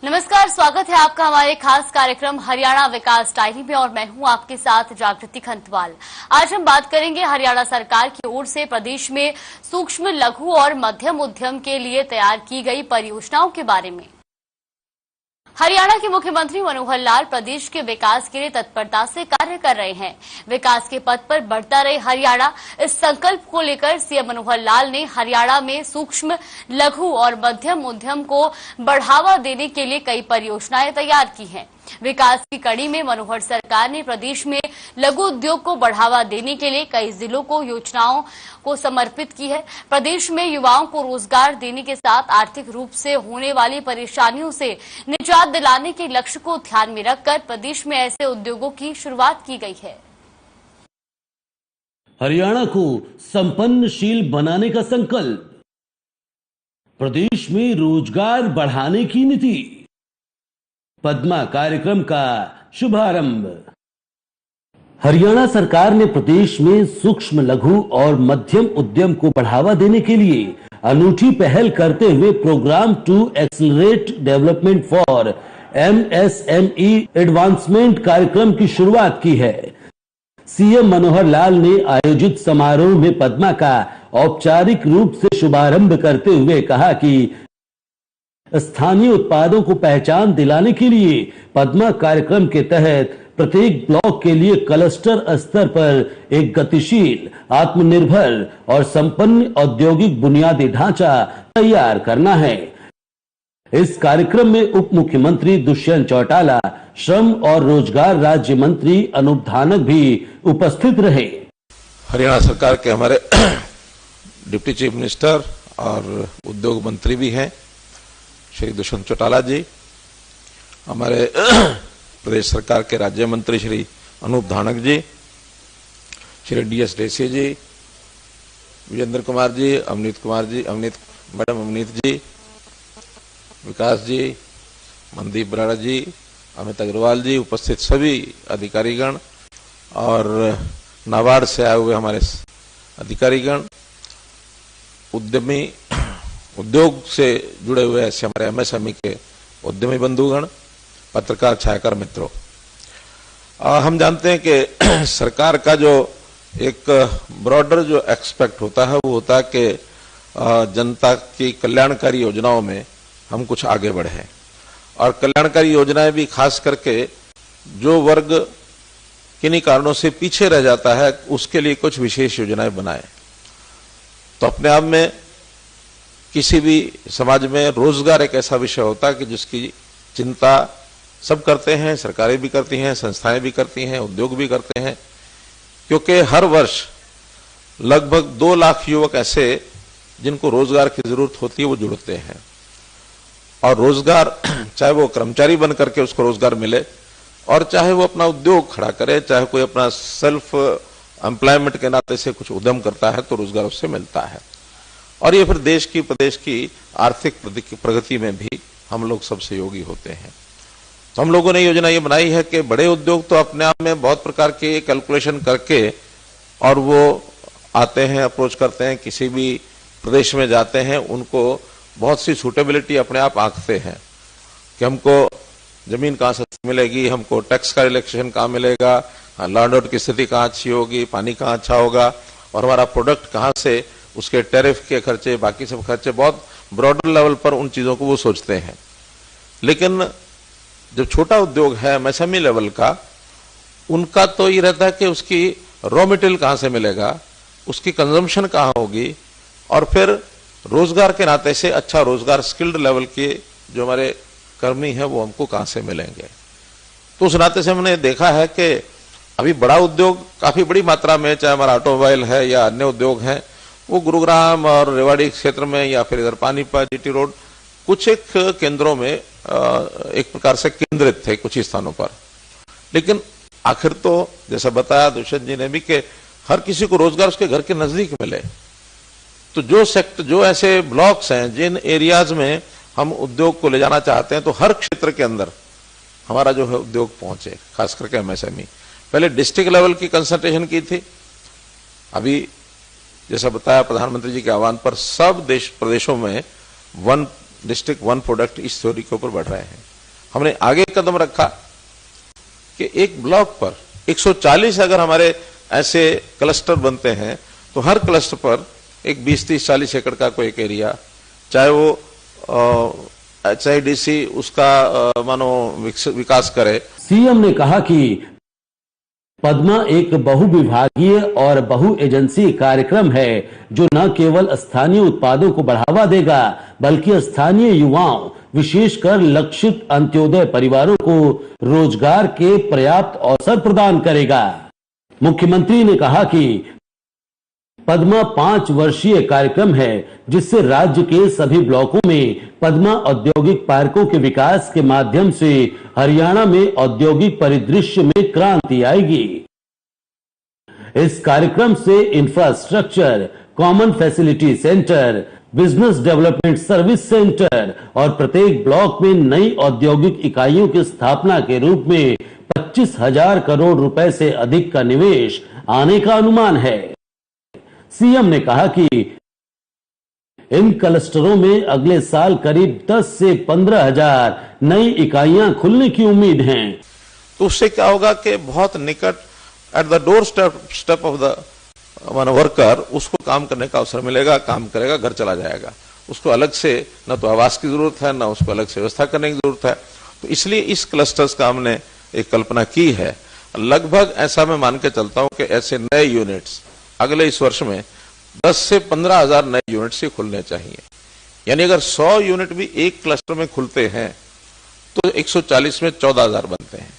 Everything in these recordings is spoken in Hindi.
नमस्कार, स्वागत है आपका हमारे खास कार्यक्रम हरियाणा विकास डायरी में और मैं हूं आपके साथ जागृति खंतवाल। आज हम बात करेंगे हरियाणा सरकार की ओर से प्रदेश में सूक्ष्म, लघु और मध्यम उद्यम के लिए तैयार की गई परियोजनाओं के बारे में। हरियाणा के मुख्यमंत्री मनोहर लाल प्रदेश के विकास के लिए तत्परता से कार्य कर रहे हैं। विकास के पथ पर बढ़ता रहे हरियाणा, इस संकल्प को लेकर सीएम मनोहर लाल ने हरियाणा में सूक्ष्म, लघु और मध्यम उद्यम को बढ़ावा देने के लिए कई परियोजनाएं तैयार की हैं। विकास की कड़ी में मनोहर सरकार ने प्रदेश में लघु उद्योग को बढ़ावा देने के लिए कई जिलों को योजनाओं को समर्पित की है। प्रदेश में युवाओं को रोजगार देने के साथ आर्थिक रूप से होने वाली परेशानियों से निजात दिलाने के लक्ष्य को ध्यान में रखकर प्रदेश में ऐसे उद्योगों की शुरुआत की गई है। हरियाणा को संपन्नशील बनाने का संकल्प, प्रदेश में रोजगार बढ़ाने की नीति, पद्मा कार्यक्रम का शुभारंभ। हरियाणा सरकार ने प्रदेश में सूक्ष्म, लघु और मध्यम उद्यम को बढ़ावा देने के लिए अनूठी पहल करते हुए program to accelerate development for MSME advancement कार्यक्रम की शुरुआत की है। सीएम मनोहर लाल ने आयोजित समारोह में पद्मा का औपचारिक रूप से शुभारंभ करते हुए कहा कि स्थानीय उत्पादों को पहचान दिलाने के लिए पद्मा कार्यक्रम के तहत प्रत्येक ब्लॉक के लिए क्लस्टर स्तर पर एक गतिशील, आत्मनिर्भर और संपन्न औद्योगिक बुनियादी ढांचा तैयार करना है। इस कार्यक्रम में उप मुख्यमंत्री दुष्यंत चौटाला, श्रम और रोजगार राज्य मंत्री अनूप धानक भी उपस्थित रहे। हरियाणा सरकार के हमारे डिप्टी चीफ मिनिस्टर और उद्योग मंत्री भी हैं श्री दुष्यंत चौटाला जी, हमारे प्रदेश सरकार के राज्य मंत्री श्री अनूप धानक जी, श्री डीएस ढेसी जी, विजेंद्र कुमार जी, मैडम अवनीत जी, विकास जी, मनदीप बराड़ा जी, अमित अग्रवाल जी, उपस्थित सभी अधिकारीगण और नाबार्ड से आए हुए हमारे अधिकारीगण, उद्योग से जुड़े हुए ऐसे हमारे एमएसएमई के उद्यमी बंधुगण, पत्रकार, छायाकार मित्रों, हम जानते हैं कि सरकार का जो एक ब्रॉडर जो एक्सपेक्ट होता है वो होता है कि जनता की कल्याणकारी योजनाओं में हम कुछ आगे बढ़े और कल्याणकारी योजनाएं भी खास करके जो वर्ग किन्हीं कारणों से पीछे रह जाता है उसके लिए कुछ विशेष योजनाएं बनाए। तो अपने आप में किसी भी समाज में रोजगार एक ऐसा विषय होता है कि जिसकी चिंता सब करते हैं, सरकारें भी करती हैं, संस्थाएं भी करती हैं, उद्योग भी करते हैं, क्योंकि हर वर्ष लगभग 2 लाख युवक ऐसे जिनको रोजगार की जरूरत होती है वो जुड़ते हैं और रोजगार चाहे वो कर्मचारी बन करके उसको रोजगार मिले और चाहे वो अपना उद्योग खड़ा करे, चाहे कोई अपना सेल्फ एम्प्लॉयमेंट के नाते से कुछ उद्यम करता है तो रोजगार उससे मिलता है और ये फिर देश की, प्रदेश की आर्थिक प्रगति में भी हम लोग सब सहयोगी होते हैं। तो हम लोगों ने योजना ये बनाई है कि बड़े उद्योग तो अपने आप में बहुत प्रकार के कैलकुलेशन करके और वो आते हैं, अप्रोच करते हैं, किसी भी प्रदेश में जाते हैं, उनको बहुत सी सूटेबिलिटी अपने आप आंकते हैं कि हमको जमीन कहाँ सस्ती मिलेगी, हमको टैक्स का रिलैक्सेशन कहाँ मिलेगा, लैंड आउट की स्थिति कहाँ अच्छी होगी, पानी कहाँ अच्छा होगा और हमारा प्रोडक्ट कहाँ से, उसके टैरिफ के खर्चे, बाकी सब खर्चे, बहुत ब्रॉडर लेवल पर उन चीजों को वो सोचते हैं। लेकिन जब छोटा उद्योग है एमएसएमई लेवल का, उनका तो ये रहता है कि उसकी रॉ मटेरियल कहाँ से मिलेगा, उसकी कंजम्पशन कहाँ होगी और फिर रोजगार के नाते से अच्छा रोजगार, स्किल्ड लेवल के जो हमारे कर्मी हैं वो हमको कहाँ से मिलेंगे। तो उस नाते से हमने देखा है कि अभी बड़ा उद्योग काफी बड़ी मात्रा में, चाहे हमारा ऑटोमोबाइल है या अन्य उद्योग हैं, वो गुरुग्राम और रेवाड़ी क्षेत्र में या फिर इधर पानीपत, जीटी रोड, कुछ एक केंद्रों में एक प्रकार से केंद्रित थे कुछ ही स्थानों पर। लेकिन आखिर तो जैसा बताया दुष्यंत जी ने भी कि हर किसी को रोजगार उसके घर के नजदीक मिले। तो जो ऐसे ब्लॉक्स हैं जिन एरियाज में हम उद्योग को ले जाना चाहते हैं तो हर क्षेत्र के अंदर हमारा जो है उद्योग पहुंचे, खास करके एमएसएमई। पहले डिस्ट्रिक्ट लेवल की कंसंट्रेशन की थी, अभी जैसा बताया प्रधानमंत्री जी के आह्वान पर सब प्रदेशों में 1 डिस्ट्रिक्ट 1 प्रोडक्ट इस थ्योरी के ऊपर बढ़ रहे हैं। हमने आगे कदम रखा कि एक ब्लॉक पर 140 अगर हमारे ऐसे क्लस्टर बनते हैं तो हर क्लस्टर पर एक 20-30-40 एकड़ का कोई एक एरिया, चाहे वो HIDC उसका मानो विकास करे। सीएम ने कहा कि पद्मा एक बहुविभागीय और बहु एजेंसी कार्यक्रम है जो न केवल स्थानीय उत्पादों को बढ़ावा देगा बल्कि स्थानीय युवाओं विशेषकर लक्षित अंत्योदय परिवारों को रोजगार के पर्याप्त अवसर प्रदान करेगा। मुख्यमंत्री ने कहा कि पद्मा 5 वर्षीय कार्यक्रम है जिससे राज्य के सभी ब्लॉकों में पद्मा औद्योगिक पार्कों के विकास के माध्यम से हरियाणा में औद्योगिक परिदृश्य में क्रांति आएगी। इस कार्यक्रम से infrastructure, common facility centre, business development service centre और प्रत्येक ब्लॉक में नई औद्योगिक इकाइयों की स्थापना के रूप में 25,000 करोड़ रुपए से अधिक का निवेश आने का अनुमान है। सीएम ने कहा कि इन क्लस्टरों में अगले साल करीब 10 से 15,000 नई इकाइयां खुलने की उम्मीद है। तो उससे क्या होगा कि बहुत निकट at the door step of the worker उसको काम करने का अवसर मिलेगा, काम करेगा, घर चला जाएगा। उसको अलग से न तो आवास की जरूरत है, न उसको अलग से व्यवस्था करने की जरूरत है। तो इसलिए इस क्लस्टर्स का हमने एक कल्पना की है। लगभग ऐसा मैं मान के चलता हूं कि ऐसे नए यूनिट्स अगले इस वर्ष में 10 से 15,000 नए यूनिट्स ही खुलने चाहिए। यानी अगर 100 यूनिट भी एक क्लस्टर में खुलते हैं तो 140 में 14,000 बनते हैं।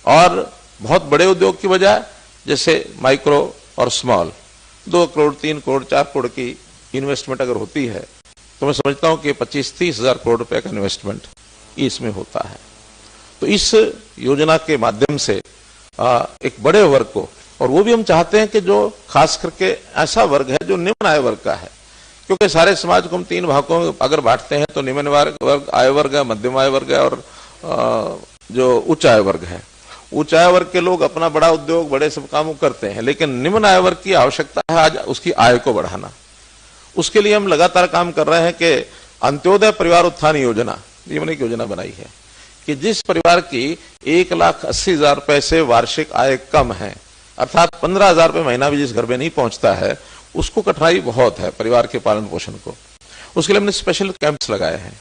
और बहुत बड़े उद्योग की बजाय जैसे माइक्रो और स्मॉल 2 करोड़ 3 करोड़ 4 करोड़ की इन्वेस्टमेंट अगर होती है तो मैं समझता हूं कि 25-30 हजार करोड़ रुपए का इन्वेस्टमेंट इसमें होता है। तो इस योजना के माध्यम से एक बड़े वर्ग को, और वो भी हम चाहते हैं कि जो खास करके ऐसा वर्ग है जो निम्न आय वर्ग का है, क्योंकि सारे समाज को हम 3 भागों में अगर बांटते हैं तो निम्न वर्ग आय वर्ग है, मध्यम आय वर्ग है और जो उच्च आय वर्ग है। उच्च आय वर्ग के लोग अपना बड़ा उद्योग, बड़े सब काम करते हैं, लेकिन निम्न आय वर्ग की आवश्यकता है आज उसकी आय को बढ़ाना। उसके लिए हम लगातार काम कर रहे हैं कि अंत्योदय परिवार उत्थान योजना, ये मैंने एक योजना बनाई है कि जिस परिवार की 1,80,000 रुपए से वार्षिक आय कम है, अर्थात 15,000 रुपए महीना भी जिस घर में नहीं पहुंचता है, उसको कठिनाई बहुत है परिवार के पालन पोषण को। उसके लिए हमने स्पेशल कैंप्स लगाए हैं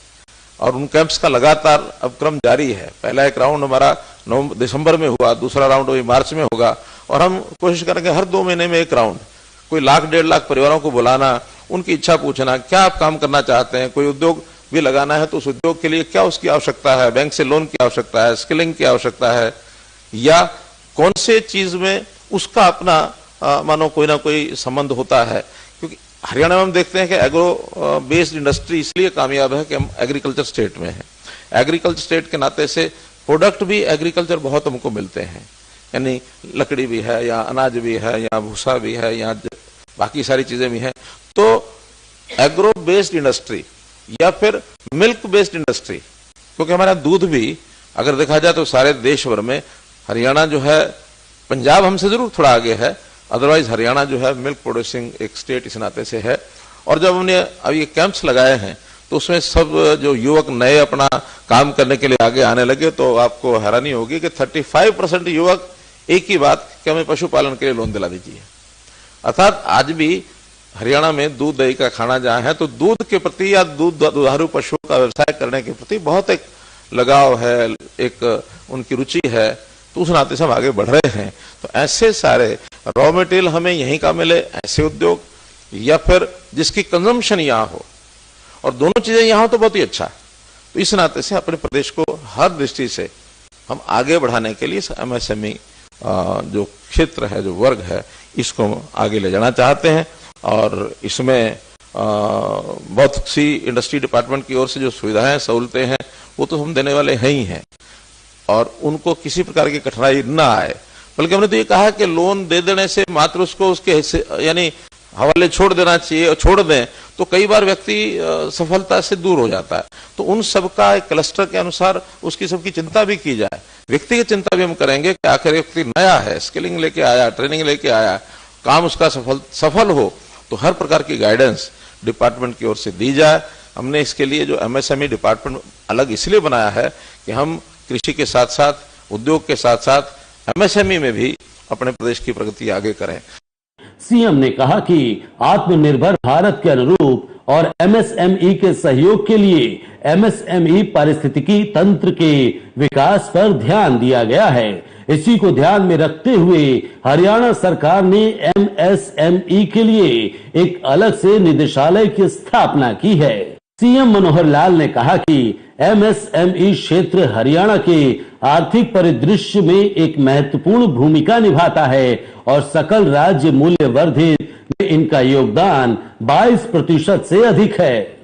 और उन कैंप्स का लगातार अब क्रम जारी है। पहला एक राउंड हमारा दिसंबर में हुआ, दूसरा राउंड अभी मार्च में होगा और हम कोशिश करेंगे हर 2 महीने में एक राउंड, कोई 1,00,000-1.5 लाख परिवारों को बुलाना, उनकी इच्छा पूछना, क्या आप काम करना चाहते हैं, कोई उद्योग भी लगाना है तो उस उद्योग के लिए क्या उसकी आवश्यकता है, बैंक से लोन की आवश्यकता है, स्किलिंग की आवश्यकता है, या कौन से चीज में उसका अपना मानो कोई ना कोई संबंध होता है। क्योंकि हरियाणा में हम देखते हैं कि एग्रो बेस्ड इंडस्ट्री इसलिए कामयाब है कि हम एग्रीकल्चर स्टेट में हैं। एग्रीकल्चर स्टेट के नाते से प्रोडक्ट भी एग्रीकल्चर बहुत हमको मिलते हैं, यानी लकड़ी भी है या अनाज भी है या भूसा भी है या बाकी सारी चीजें भी हैं। तो एग्रो बेस्ड इंडस्ट्री या फिर मिल्क बेस्ड इंडस्ट्री, क्योंकि हमारा दूध भी अगर देखा जाए तो सारे देश भर में हरियाणा जो है, पंजाब हमसे जरूर थोड़ा आगे है, अदरवाइज हरियाणा जो है मिल्क प्रोड्यूसिंग एक स्टेट इस नाते से है। और जब हमने अब ये कैंप्स लगाए हैं तो उसमें सब जो युवक नए अपना काम करने के लिए आगे आने लगे तो आपको हैरानी होगी कि 35% युवक एक ही बात कि हमें पशुपालन के लिए लोन दिला दीजिए। अर्थात आज भी हरियाणा में दूध दही का खाना जहां है तो दूध के प्रति या दुधारू पशुओं का व्यवसाय करने के प्रति बहुत एक लगाव है, एक उनकी रुचि है, तो उस नाते से हम आगे बढ़ रहे हैं। तो ऐसे सारे रॉ मटेरियल हमें यहीं का मिले, ऐसे उद्योग, या फिर जिसकी कंजम्पशन यहां हो और दोनों चीजें यहां हो तो बहुत ही अच्छा। तो इस नाते से अपने प्रदेश को हर दृष्टि से हम आगे बढ़ाने के लिए एमएसएमई जो क्षेत्र है, जो वर्ग है, इसको आगे ले जाना चाहते हैं। और इसमें बहुत सी इंडस्ट्री डिपार्टमेंट की ओर से जो सुविधाएं, सहूलतें हैं, वो तो हम देने वाले हैं ही हैं और उनको किसी प्रकार की कठिनाई ना आए। बल्कि हमने तो ये कहा कि लोन दे देने से मात्र उसको उसके हिस्से यानी हवाले छोड़ देना चाहिए, और छोड़ दें तो कई बार व्यक्ति सफलता से दूर हो जाता है। तो उन सबका एक क्लस्टर के अनुसार उसकी सबकी चिंता भी की जाए, व्यक्तिगत चिंता भी हम करेंगे कि आखिर व्यक्ति नया है, स्किलिंग लेके आया, ट्रेनिंग लेके आया, काम उसका सफल हो, तो हर प्रकार की गाइडेंस डिपार्टमेंट की ओर से दी जाए हमने इसके लिए जो एमएसएमई डिपार्टमेंट अलग इसलिए बनाया है कि हम कृषि के साथ साथ उद्योग के साथ साथ एमएसएमई में भी अपने प्रदेश की प्रगति आगे करें। सीएम ने कहा कि आत्मनिर्भर भारत के अनुरूप और एमएसएमई के सहयोग के लिए एमएसएमई पारिस्थितिकी तंत्र के विकास पर ध्यान दिया गया है। इसी को ध्यान में रखते हुए हरियाणा सरकार ने एमएसएमई के लिए एक अलग से निदेशालय की स्थापना की है। सीएम मनोहर लाल ने कहा कि एमएसएमई क्षेत्र हरियाणा के आर्थिक परिदृश्य में एक महत्वपूर्ण भूमिका निभाता है और सकल राज्य मूल्य वर्धित में इनका योगदान 22% से अधिक है।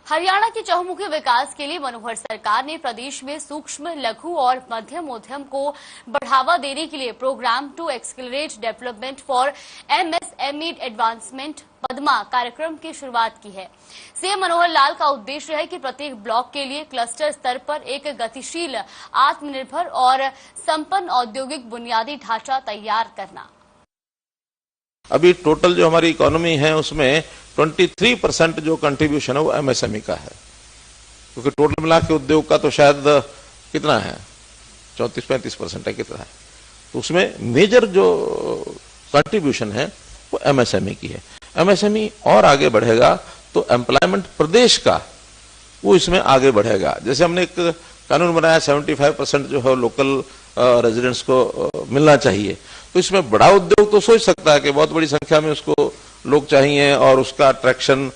हरियाणा के चहुमुखी विकास के लिए मनोहर सरकार ने प्रदेश में सूक्ष्म, लघु और मध्यम उद्यम को बढ़ावा देने के लिए program to accelerate development for MSME advancement PADMA कार्यक्रम की शुरुआत की है। सीएम मनोहर लाल का उद्देश्य है कि प्रत्येक ब्लॉक के लिए क्लस्टर स्तर पर एक गतिशील, आत्मनिर्भर और संपन्न औद्योगिक बुनियादी ढांचा तैयार करना। अभी टोटल जो हमारी इकोनॉमी है उसमें 23% जो कंट्रीब्यूशन है वो एमएसएमई का है, क्योंकि टोटल मिला के उद्योग का तो शायद कितना है 34-35% है, कितना है, तो उसमें मेजर जो कंट्रीब्यूशन है वो एमएसएमई की है। एमएसएमई और आगे बढ़ेगा तो एम्प्लॉयमेंट प्रदेश का वो इसमें आगे बढ़ेगा। जैसे हमने एक कानून बनाया 75% जो है लोकल रेजिडेंट्स को मिलना चाहिए, तो इसमें बड़ा उद्योग तो सोच सकता है कि बहुत बड़ी संख्या में उसको लोग चाहिए और उसका अट्रैक्शन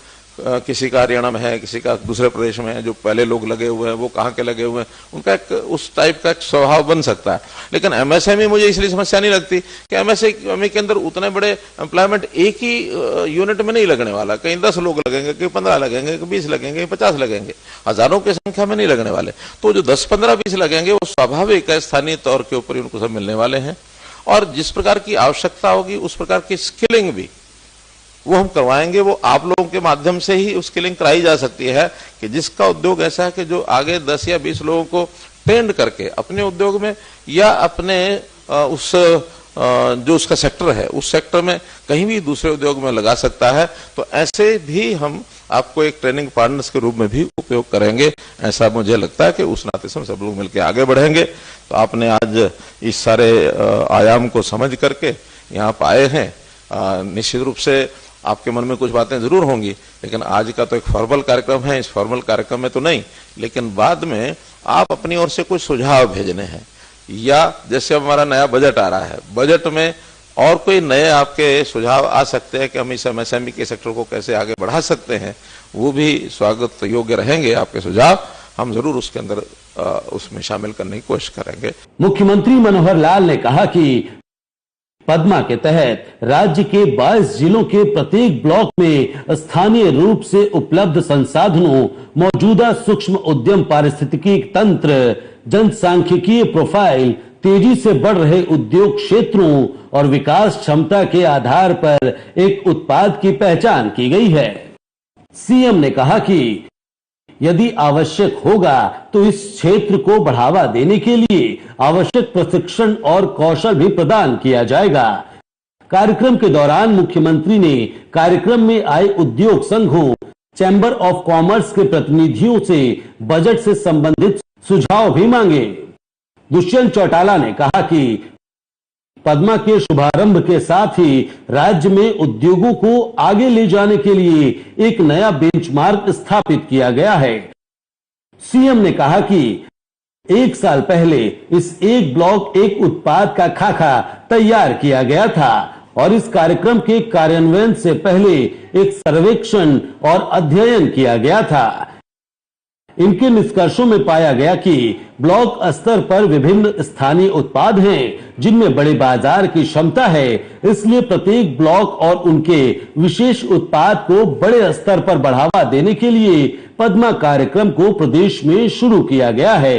किसी का हरियाणा में है, किसी का दूसरे प्रदेश में है, जो पहले लोग लगे हुए हैं वो कहाँ के लगे हुए हैं, उनका एक उस टाइप का एक स्वभाव बन सकता है। लेकिन एमएसएमई मुझे इसलिए समस्या नहीं लगती कि एमएसएमई के अंदर उतने बड़े एम्प्लॉयमेंट एक ही यूनिट में नहीं लगने वाला, कहीं 10 लोग लगेंगे, कहीं 15 लगेंगे, कहीं 20 लगेंगे, 50 लगेंगे, हजारों की संख्या में नहीं लगने वाले। तो जो 10, 15, 20 लगेंगे वो स्वाभाविक है, स्थानीय तौर के ऊपर उनको सब मिलने वाले हैं और जिस प्रकार की आवश्यकता होगी उस प्रकार की स्किलिंग भी वो हम करवाएंगे। वो आप लोगों के माध्यम से ही स्किलिंग कराई जा सकती है कि जिसका उद्योग ऐसा है कि जो आगे 10 या 20 लोगों को ट्रेंड करके अपने उद्योग में या अपने उस जो उसका सेक्टर है उस सेक्टर में कहीं भी दूसरे उद्योग में लगा सकता है। तो ऐसे भी हम आपको एक ट्रेनिंग पार्टनर्स के रूप में भी उपयोग करेंगे। ऐसा मुझे लगता है कि उस नाते से हम सब लोग मिलकर आगे बढ़ेंगे। तो आपने आज इस सारे आयाम को समझ करके यहाँ पर आए हैं। निश्चित रूप से आपके मन में कुछ बातें जरूर होंगी, लेकिन आज का तो एक फॉर्मल कार्यक्रम है, इस फॉर्मल कार्यक्रम में तो नहीं, लेकिन बाद में आप अपनी ओर से कुछ सुझाव भेजने हैं या जैसे हमारा नया बजट आ रहा है, बजट में और कोई नए आपके सुझाव आ सकते हैं कि हम इस एमएसएमई के सेक्टर को कैसे आगे बढ़ा सकते हैं, वो भी स्वागत योग्य रहेंगे। आपके सुझाव हम जरूर उसके अंदर उसमें शामिल करने की कोशिश करेंगे। मुख्यमंत्री मनोहर लाल ने कहा कि पद्मा के तहत राज्य के 22 जिलों के प्रत्येक ब्लॉक में स्थानीय रूप से उपलब्ध संसाधनों, मौजूदा सूक्ष्म उद्यम पारिस्थितिकी तंत्र, जनसांख्यिकीय प्रोफाइल, तेजी से बढ़ रहे उद्योग क्षेत्रों और विकास क्षमता के आधार पर एक उत्पाद की पहचान की गई है। सीएम ने कहा कि यदि आवश्यक होगा तो इस क्षेत्र को बढ़ावा देने के लिए आवश्यक प्रशिक्षण और कौशल भी प्रदान किया जाएगा। कार्यक्रम के दौरान मुख्यमंत्री ने कार्यक्रम में आए उद्योग संघों, चैंबर ऑफ कॉमर्स के प्रतिनिधियों से बजट से संबंधित सुझाव भी मांगे। दुष्यंत चौटाला ने कहा कि पद्मा के शुभारंभ के साथ ही राज्य में उद्योगों को आगे ले जाने के लिए एक नया बेंचमार्क स्थापित किया गया है। सीएम ने कहा कि 1 साल पहले इस एक ब्लॉक एक उत्पाद का खाका तैयार किया गया था और इस कार्यक्रम के कार्यान्वयन से पहले एक सर्वेक्षण और अध्ययन किया गया था। इनके निष्कर्षों में पाया गया कि ब्लॉक स्तर पर विभिन्न स्थानीय उत्पाद हैं जिनमें बड़े बाजार की क्षमता है, इसलिए प्रत्येक ब्लॉक और उनके विशेष उत्पाद को बड़े स्तर पर बढ़ावा देने के लिए पद्मा कार्यक्रम को प्रदेश में शुरू किया गया है।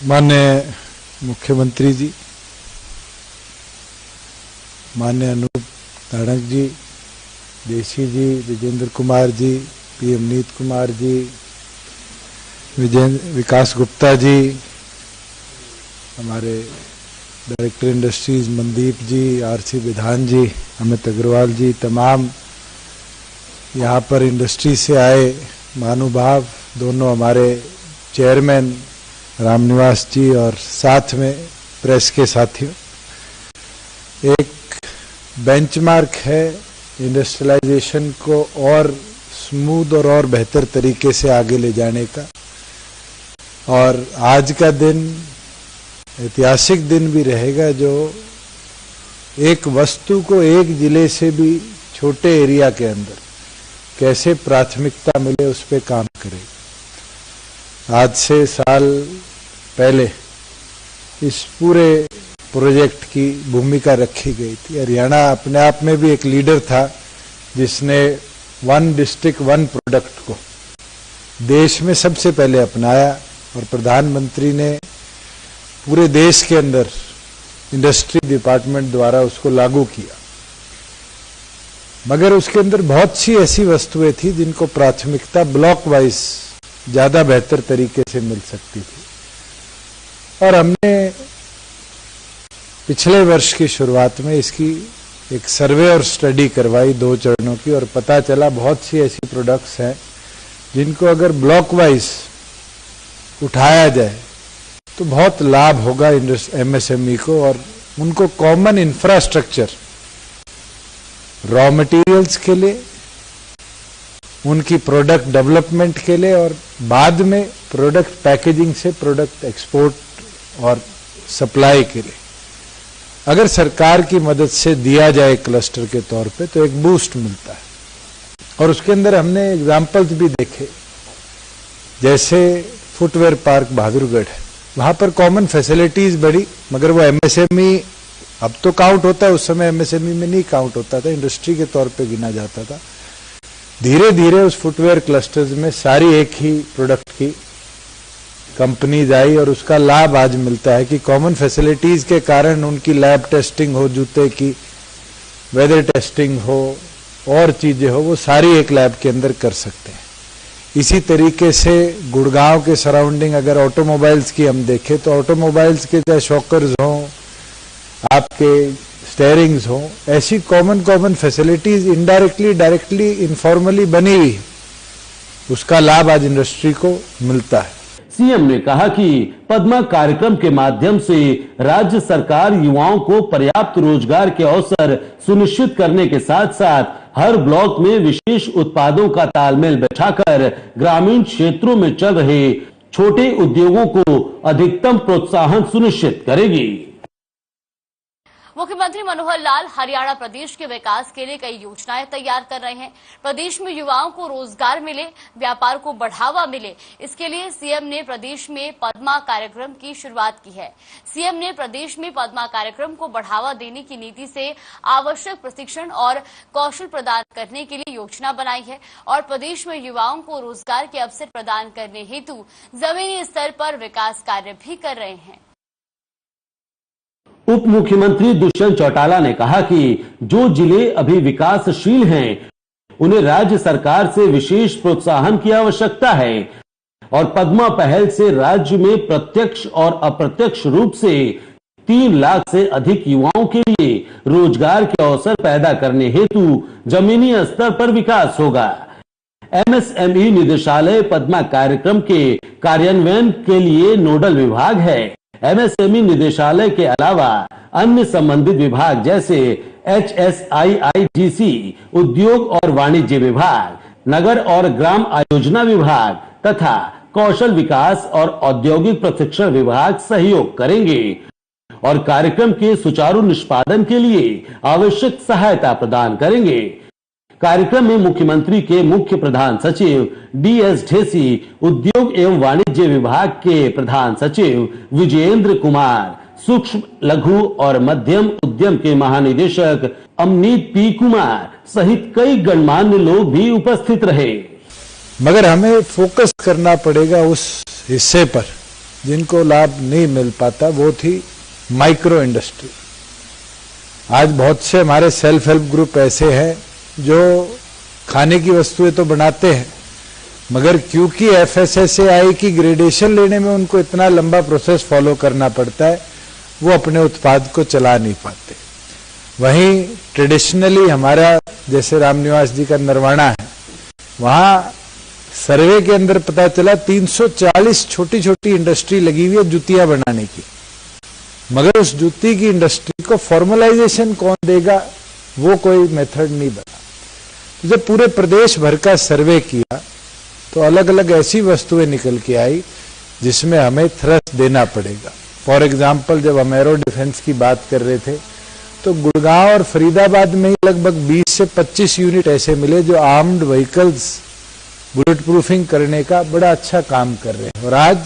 माननीय मुख्यमंत्री जी, माननीय अनूप धाड़क जी, देशी जी, विजेंद्र कुमार जी, पीएम नीत कुमार जी, विकास गुप्ता जी, हमारे डायरेक्टर इंडस्ट्रीज मनदीप जी, आरसी विधान जी, अमित अग्रवाल जी, तमाम यहाँ पर इंडस्ट्री से आए महानुभाव, दोनों हमारे चेयरमैन रामनिवास जी और साथ में प्रेस के साथियों, एक बेंचमार्क है इंडस्ट्रियलाइजेशन को और स्मूथ और बेहतर तरीके से आगे ले जाने का। और आज का दिन ऐतिहासिक दिन भी रहेगा जो एक वस्तु को एक जिले से भी छोटे एरिया के अंदर कैसे प्राथमिकता मिले उस पर काम करे। आज से साल पहले इस पूरे प्रोजेक्ट की भूमिका रखी गई थी। हरियाणा अपने आप में भी एक लीडर था जिसने वन डिस्ट्रिक्ट वन प्रोडक्ट को देश में सबसे पहले अपनाया और प्रधानमंत्री ने पूरे देश के अंदर इंडस्ट्री डिपार्टमेंट द्वारा उसको लागू किया। मगर उसके अंदर बहुत सी ऐसी वस्तुएं थी जिनको प्राथमिकता ब्लॉक वाइज ज्यादा बेहतर तरीके से मिल सकती थी। और हमने पिछले वर्ष की शुरुआत में इसकी एक सर्वे और स्टडी करवाई 2 चरणों की, और पता चला बहुत सी ऐसी प्रोडक्ट्स हैं जिनको अगर ब्लॉक वाइज उठाया जाए तो बहुत लाभ होगा एमएसएमई को, और उनको कॉमन इंफ्रास्ट्रक्चर रॉ मटेरियल्स के लिए, उनकी प्रोडक्ट डेवलपमेंट के लिए और बाद में प्रोडक्ट पैकेजिंग से प्रोडक्ट एक्सपोर्ट और सप्लाई के लिए अगर सरकार की मदद से दिया जाए क्लस्टर के तौर पे तो एक बूस्ट मिलता है। और उसके अंदर हमने एग्जाम्पल्स भी देखे, जैसे फुटवेयर पार्क बहादुरगढ़ है, वहां पर कॉमन फैसिलिटीज बढ़ी, मगर वो एमएसएमई अब तो काउंट होता है, उस समय एमएसएमई में नहीं काउंट होता था, इंडस्ट्री के तौर पे गिना जाता था। धीरे धीरे उस फुटवेयर क्लस्टर्स में सारी एक ही प्रोडक्ट की कंपनीज आई और उसका लाभ आज मिलता है कि कॉमन फैसिलिटीज के कारण उनकी लैब टेस्टिंग हो, जूते की वेदर टेस्टिंग हो और चीजें हो, वो सारी एक लैब के अंदर कर सकते हैं। इसी तरीके से गुड़गांव के सराउंडिंग अगर ऑटोमोबाइल्स की हम देखें तो ऑटोमोबाइल्स के चाहे शॉकर्स हों, आपके स्टेयरिंग्स हों, ऐसी common facilities indirectly directly informally बनी हुई है, उसका लाभ आज इंडस्ट्री को मिलता है। सीएम ने कहा कि पद्मा कार्यक्रम के माध्यम से राज्य सरकार युवाओं को पर्याप्त रोजगार के अवसर सुनिश्चित करने के साथ साथ हर ब्लॉक में विशेष उत्पादों का तालमेल बैठाकर ग्रामीण क्षेत्रों में चल रहे छोटे उद्योगों को अधिकतम प्रोत्साहन सुनिश्चित करेगी। मुख्यमंत्री मनोहर लाल हरियाणा प्रदेश के विकास के लिए कई योजनाएं तैयार कर रहे हैं। प्रदेश में युवाओं को रोजगार मिले, व्यापार को बढ़ावा मिले, इसके लिए सीएम ने प्रदेश में पद्मा कार्यक्रम की शुरुआत की है। सीएम ने प्रदेश में पद्मा कार्यक्रम को बढ़ावा देने की नीति से आवश्यक प्रशिक्षण और कौशल प्रदान करने के लिए योजना बनाई है और प्रदेश में युवाओं को रोजगार के अवसर प्रदान करने हेतु जमीनी स्तर पर विकास कार्य भी कर रहे हैं। उप मुख्यमंत्री दुष्यंत चौटाला ने कहा कि जो जिले अभी विकासशील हैं, उन्हें राज्य सरकार से विशेष प्रोत्साहन की आवश्यकता है और पद्मा पहल से राज्य में प्रत्यक्ष और अप्रत्यक्ष रूप से 3 लाख से अधिक युवाओं के लिए रोजगार के अवसर पैदा करने हेतु जमीनी स्तर पर विकास होगा। एमएसएमई निदेशालय पद्मा कार्यक्रम के कार्यान्वयन के लिए नोडल विभाग है। एमएसएमई निदेशालय के अलावा अन्य संबंधित विभाग जैसे HSIIGC, उद्योग और वाणिज्य विभाग, नगर और ग्राम आयोजना विभाग तथा कौशल विकास और औद्योगिक प्रशिक्षण विभाग सहयोग करेंगे और कार्यक्रम के सुचारू निष्पादन के लिए आवश्यक सहायता प्रदान करेंगे। कार्यक्रम में मुख्यमंत्री के मुख्य प्रधान सचिव DS ढेसी, उद्योग एवं वाणिज्य विभाग के प्रधान सचिव विजयेंद्र कुमार, सूक्ष्म लघु और मध्यम उद्यम के महानिदेशक अमनीत P कुमार सहित कई गणमान्य लोग भी उपस्थित रहे। मगर हमें फोकस करना पड़ेगा उस हिस्से पर जिनको लाभ नहीं मिल पाता, वो थी माइक्रो इंडस्ट्री। आज बहुत से हमारे सेल्फ हेल्प ग्रुप ऐसे हैं जो खाने की वस्तुएं तो बनाते हैं, मगर क्योंकि FSSAI की ग्रेडेशन लेने में उनको इतना लंबा प्रोसेस फॉलो करना पड़ता है, वो अपने उत्पाद को चला नहीं पाते। वहीं ट्रेडिशनली हमारा जैसे रामनिवास जी का नरवाना है, वहां सर्वे के अंदर पता चला 340 छोटी छोटी इंडस्ट्री लगी हुई है जूतियां बनाने की, मगर उस जूती की इंडस्ट्री को फॉर्मलाइजेशन कौन देगा, वो कोई मेथड नहीं बना। तो जब पूरे प्रदेश भर का सर्वे किया तो अलग अलग ऐसी वस्तुएं निकल के आई जिसमें हमें थ्रस्ट देना पड़ेगा। फॉर एग्जाम्पल, जब हम एरो डिफेंस की बात कर रहे थे तो गुड़गांव और फरीदाबाद में ही लगभग 20 से 25 यूनिट ऐसे मिले जो आर्म्ड व्हीकल्स बुलेट प्रूफिंग करने का बड़ा अच्छा काम कर रहे हैं। और आज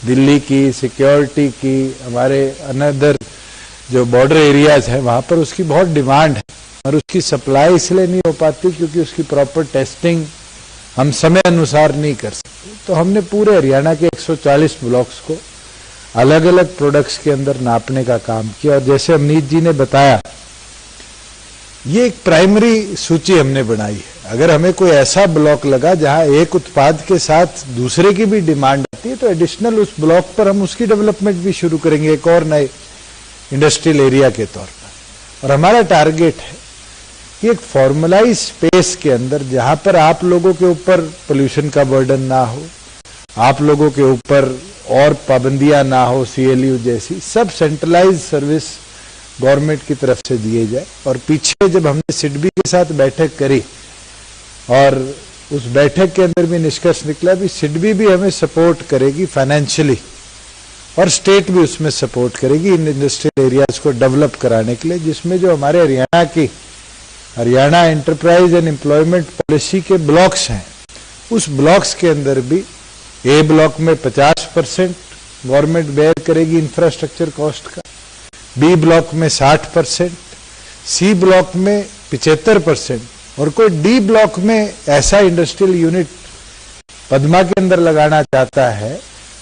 दिल्ली की सिक्योरिटी की, हमारे अनदर जो बॉर्डर एरियाज है वहां पर उसकी बहुत डिमांड है, और उसकी सप्लाई इसलिए नहीं हो पाती क्योंकि उसकी प्रॉपर टेस्टिंग हम समय अनुसार नहीं कर सकते। तो हमने पूरे हरियाणा के 140 ब्लॉक्स को अलग अलग प्रोडक्ट्स के अंदर नापने का काम किया। और जैसे अमनीत जी ने बताया, ये एक प्राइमरी सूची हमने बनाई है। अगर हमें कोई ऐसा ब्लॉक लगा जहां एक उत्पाद के साथ दूसरे की भी डिमांड आती है तो एडिशनल उस ब्लॉक पर हम उसकी डेवलपमेंट भी शुरू करेंगे एक और नए इंडस्ट्रियल एरिया के तौर पर। और हमारा टारगेट है कि एक फॉर्मलाइज स्पेस के अंदर जहां पर आप लोगों के ऊपर पोल्यूशन का बर्डन ना हो, आप लोगों के ऊपर और पाबंदियां ना हो, सीएलयू जैसी सब सेंट्रलाइज सर्विस गवर्नमेंट की तरफ से दिए जाए। और पीछे जब हमने सिडबी के साथ बैठक करी और उस बैठक के अंदर भी निष्कर्ष निकला भी सिडबी भी हमें सपोर्ट करेगी फाइनेंशियली और स्टेट भी उसमें सपोर्ट करेगी इन इंडस्ट्रियल एरियाज को डेवलप कराने के लिए, जिसमें जो हमारे हरियाणा की Haryana enterprise and employment policy के ब्लॉक्स हैं, उस ब्लॉक्स के अंदर भी ए ब्लॉक में 50% गवर्नमेंट बेयर करेगी इंफ्रास्ट्रक्चर कॉस्ट का, बी ब्लॉक में 60%, सी ब्लॉक में 75%, और कोई डी ब्लॉक में ऐसा इंडस्ट्रियल यूनिट पद्मा के अंदर लगाना चाहता है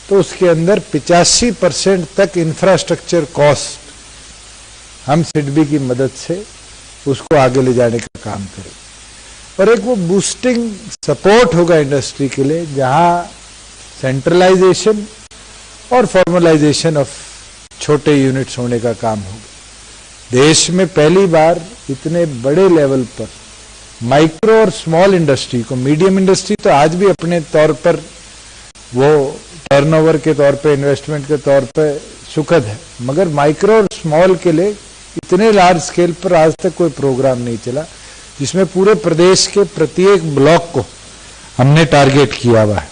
तो उसके अंदर 85% तक इंफ्रास्ट्रक्चर कॉस्ट हम सिडबी की मदद से उसको आगे ले जाने का काम करें। और एक वो बूस्टिंग सपोर्ट होगा इंडस्ट्री के लिए जहां सेंट्रलाइजेशन और फॉर्मलाइजेशन ऑफ छोटे यूनिट्स होने का काम होगा। देश में पहली बार इतने बड़े लेवल पर माइक्रो और स्मॉल इंडस्ट्री को, मीडियम इंडस्ट्री तो आज भी अपने तौर पर वो टर्नओवर के तौर पे, इन्वेस्टमेंट के तौर पे सुखद है, मगर माइक्रो और स्मॉल के लिए इतने लार्ज स्केल पर आज तक कोई प्रोग्राम नहीं चला जिसमें पूरे प्रदेश के प्रत्येक ब्लॉक को हमने टारगेट किया हुआ है।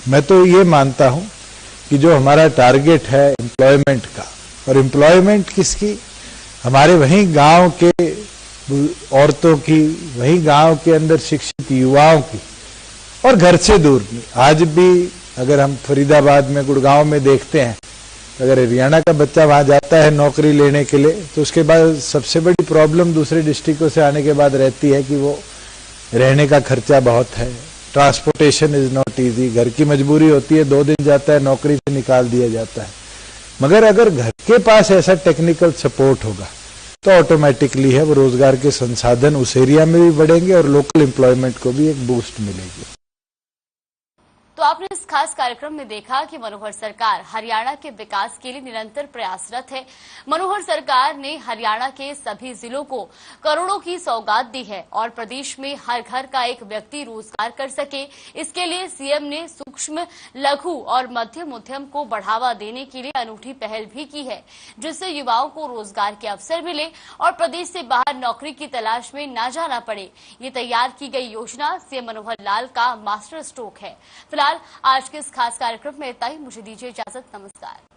मैं तो ये मानता हूं कि जो हमारा टारगेट है एम्प्लॉयमेंट का, और एम्प्लॉयमेंट किसकी, हमारे वहीं गांव के औरतों की, वहीं गांव के अंदर शिक्षित युवाओं की, और घर से दूर भी। आज भी अगर हम फरीदाबाद में, गुड़गांव में देखते हैं, अगर हरियाणा का बच्चा वहां जाता है नौकरी लेने के लिए तो उसके बाद सबसे बड़ी प्रॉब्लम दूसरे डिस्ट्रिक्टों से आने के बाद रहती है कि वो रहने का खर्चा बहुत है, ट्रांसपोर्टेशन इज नॉट इजी, घर की मजबूरी होती है, 2 दिन जाता है नौकरी से निकाल दिया जाता है। मगर अगर घर के पास ऐसा टेक्निकल सपोर्ट होगा तो ऑटोमेटिकली है वो रोजगार के संसाधन उस एरिया में भी बढ़ेंगे और लोकल एम्प्लॉयमेंट को भी एक बूस्ट मिलेगी। तो आपने इस खास कार्यक्रम में देखा कि मनोहर सरकार हरियाणा के विकास के लिए निरंतर प्रयासरत है। मनोहर सरकार ने हरियाणा के सभी जिलों को करोड़ों की सौगात दी है और प्रदेश में हर घर का एक व्यक्ति रोजगार कर सके, इसके लिए सीएम ने सूक्ष्म, लघु और मध्यम उद्यम को बढ़ावा देने के लिए अनूठी पहल भी की है, जिससे युवाओं को रोजगार के अवसर मिले और प्रदेश से बाहर नौकरी की तलाश में न जाना पड़े। ये तैयार की गई योजना सीएम मनोहर लाल का मास्टर स्ट्रोक है। फिलहाल आज के इस खास कार्यक्रम में इतना ही। मुझे दीजिए इजाजत। नमस्कार।